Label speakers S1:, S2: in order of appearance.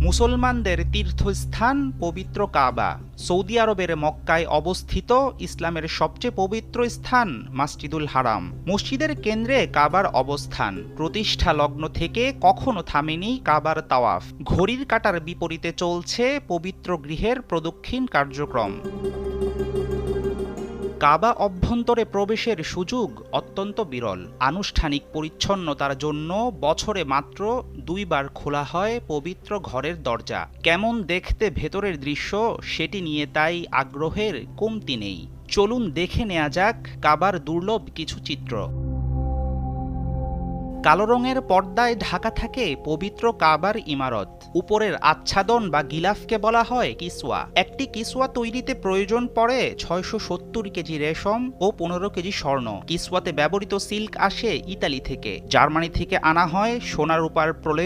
S1: মুসলমানদের তীর্থস্থান পবিত্র কাবা। সৌদি আরবের মক্কায় অবস্থিত ইসলামের সবচেয়ে পবিত্র স্থান মাসজিদুল হারাম। মসজিদের কেন্দ্রে কাবার অবস্থান। প্রতিষ্ঠা লগ্ন থেকে কখনো থামেনি কাবার তাওয়াফ। ঘড়ির কাঁটার বিপরীতে চলছে পবিত্র গৃহের প্রদক্ষিণ কার্যক্রম। কাবা অভ্যন্তরে প্রবেশের সুযোগ অত্যন্ত বিরল। আনুষ্ঠানিক পরিচ্ছন্নতার জন্য বছরে মাত্র 2 বার খোলা হয় পবিত্র ঘরের দরজা। কেমন দেখতে ভেতরের দৃশ্য সেটি নিয়ে তাই আগ্রহের কমতি নেই। চলুন দেখে নেওয়া যাক কাবার দুর্লভ কিছু চিত্র। কালো রঙের পর্দায় ঢাকা থাকে পবিত্র কাবার ইমারত। উপরের আচ্ছাদন বা গিলাফকে বলা হয় কিসওয়া। একটি কিসওয়া তৈরিতে প্রয়োজন পড়ে 670 কেজি রেশম ও 15 কেজি স্বর্ণ। কিসওয়াতে ব্যবহৃত সিল্ক আসে ইতালি থেকে। জার্মানি থেকে আনা হয় সোনা রূপার প্রলেপ